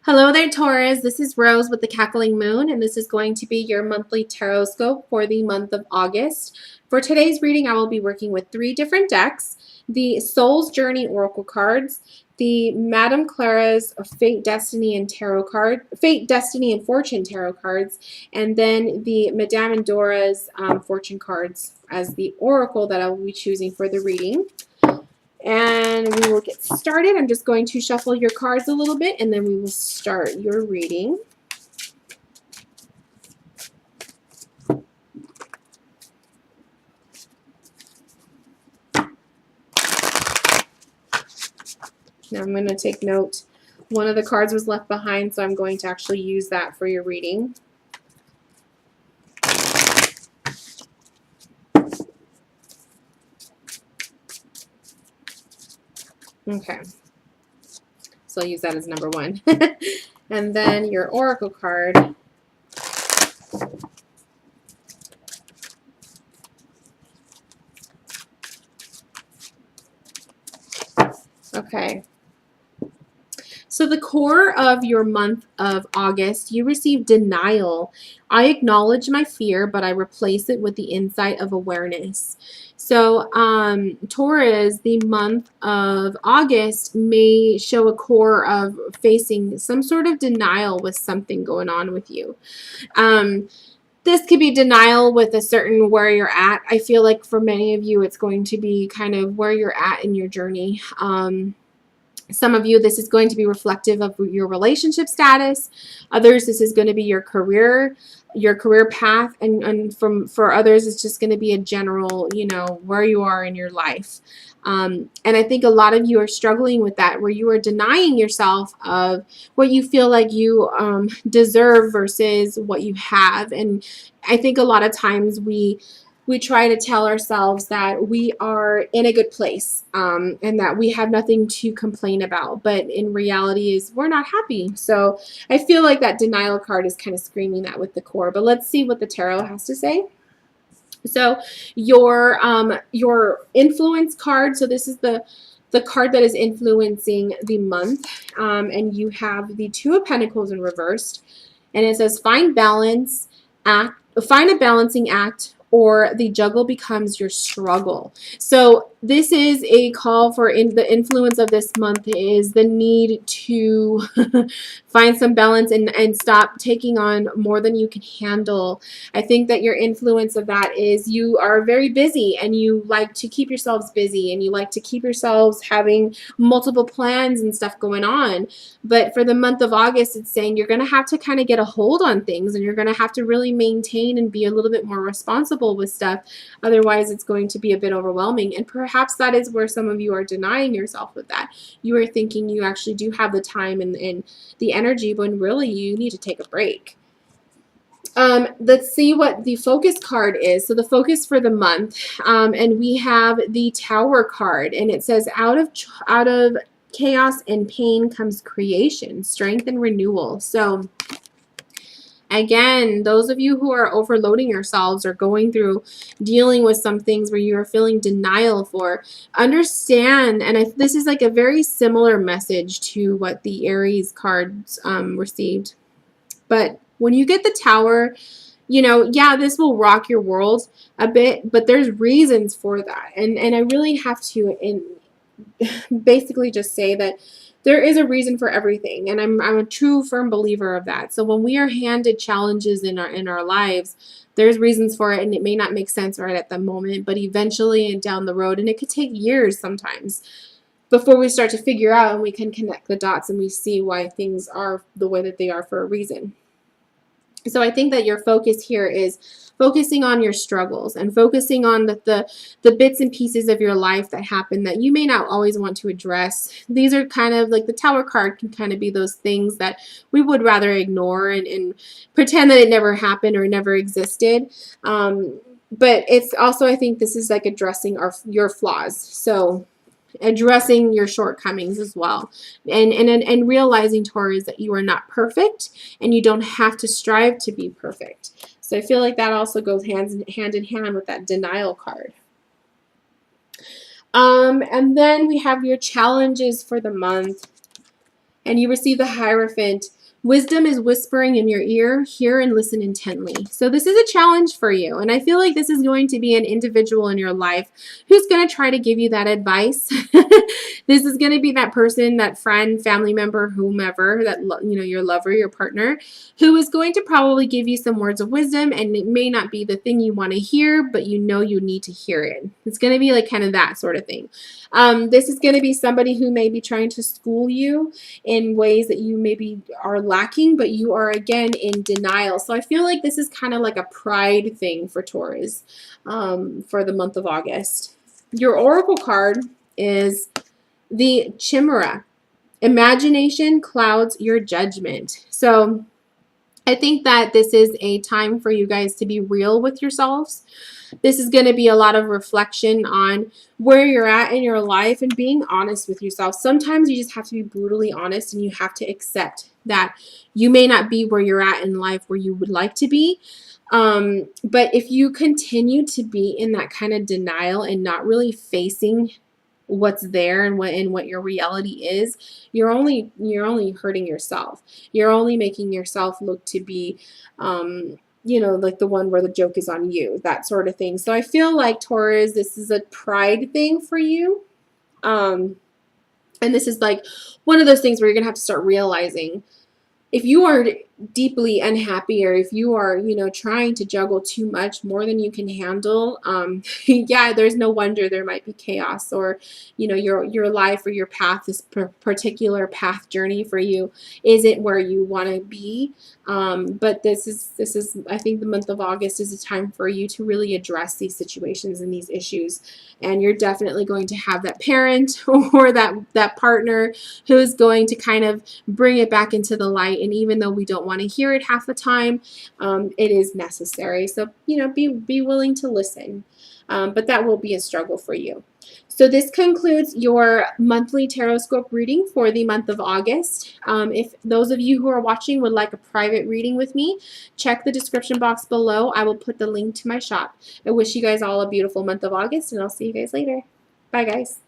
Hello there, Taurus. This is Rose with the Cackling Moon, and this is going to be your monthly Tarotscope for the month of August. For today's reading, I will be working with 3 different decks: the Soul's Journey Oracle cards, the Madame Clara's Fate, Destiny, and Tarot card, Fate, Destiny, and Fortune Tarot cards, and then the Madame Endora's Fortune cards as the oracle that I will be choosing for the reading. And we will get started. I'm just going to shuffle your cards a little bit, and then we will start your reading. Now I'm going to take note. One of the cards was left behind, so I'm going to actually use that for your reading. Okay. So I'll use that as number 1. And then your oracle card. Okay. So the core of your month of August, you receive denial. I acknowledge my fear, but I replace it with the insight of awareness. So Taurus, the month of August may show a core of facing some sort of denial with something going on with you. This could be denial with a certain where you're at. I feel like for many of you, it's going to be kind of where you're at in your journey. Some of you, this is going to be reflective of your relationship status. Others, this is going to be your career path. And for others, it's just going to be a general, where you are in your life. And I think a lot of you are struggling with that, where you are denying yourself of what you feel like you deserve versus what you have. And I think a lot of times we try to tell ourselves that we are in a good place and that we have nothing to complain about. But in reality is we're not happy. So I feel like that denial card is kind of screaming that with the core. But let's see what the tarot has to say. So your influence card. So this is the card that is influencing the month. And you have the 2 of Pentacles in reversed. And it says find balance, find a balancing act, or the juggle becomes your struggle. So this is a call for the influence of this month is the need to find some balance and stop taking on more than you can handle. I think that your influence of that is you are very busy and you like to keep yourselves busy and you like to keep yourselves having multiple plans and stuff going on. But for the month of August, it's saying you're going to have to kind of get a hold on things and you're going to have to really maintain and be a little bit more responsible with stuff. Otherwise, it's going to be a bit overwhelming. And perhaps that is where some of you are denying yourself with that. You are thinking you actually do have the time and the energy when really you need to take a break. Let's see what the focus card is. So the focus for the month, and we have the Tower card, and it says out of chaos and pain comes creation, strength and renewal. So again, those of you who are overloading yourselves or going through dealing with some things where you are feeling denial for, understand, and this is like a very similar message to what the Aries cards received. But when you get the Tower, yeah, this will rock your world a bit, but there's reasons for that. And I really have to basically just say that there is a reason for everything, and I'm a true firm believer of that. So when we are handed challenges in our lives, there's reasons for it, and it may not make sense right at the moment, but eventually and down the road, and it could take years sometimes before we start to figure out and we can connect the dots and we see why things are the way that they are for a reason. So I think that your focus here is focusing on your struggles and focusing on the bits and pieces of your life that happen that you may not always want to address. These are kind of like the Tower card can kind of be those things that we would rather ignore and pretend that it never happened or never existed. But it's also, I think this is like addressing your flaws. So addressing your shortcomings as well, and realizing, Taurus, that you are not perfect and you don't have to strive to be perfect. So I feel like that also goes hand in hand with that denial card. And then we have your challenges for the month, and you receive the Hierophant. Wisdom is whispering in your ear. Hear and listen intently. So this is a challenge for you. And I feel like this is going to be an individual in your life who's going to try to give you that advice. This is going to be that person, that friend, family member, whomever, that, you know, your lover, your partner, who is going to probably give you some words of wisdom, and it may not be the thing you want to hear, but you know you need to hear it. It's going to be like kind of that sort of thing. This is going to be somebody who may be trying to school you in ways that you maybe are lacking, but you are again in denial. So I feel like this is kind of like a pride thing for Taurus for the month of August. Your oracle card is the Chimera. Imagination clouds your judgment. So I think that this is a time for you guys to be real with yourselves. This is going to be a lot of reflection on where you're at in your life and being honest with yourself. Sometimes you just have to be brutally honest, and you have to accept that you may not be where you're at in life where you would like to be. But if you continue to be in that kind of denial and not really facing what's there and what your reality is, you're only hurting yourself. You're only making yourself look to be you know, like the one where the joke is on you, that sort of thing. So I feel like Taurus, this is a pride thing for you. And this is like one of those things where you're gonna have to start realizing if you are deeply unhappy, or if you are, you know, trying to juggle too much, more than you can handle, yeah, there's no wonder there might be chaos, or, you know, your life or your path, this particular path journey for you isn't where you want to be. But this is, I think the month of August is a time for you to really address these situations and these issues. And you're definitely going to have that parent or that partner who is going to kind of bring it back into the light. And even though we don't want to hear it half the time, it is necessary. So, you know, be willing to listen. But that will be a struggle for you. So this concludes your monthly Tarotscope reading for the month of August. If those of you who are watching would like a private reading with me, check the description box below. I will put the link to my shop. I wish you guys all a beautiful month of August, and I'll see you guys later. Bye, guys.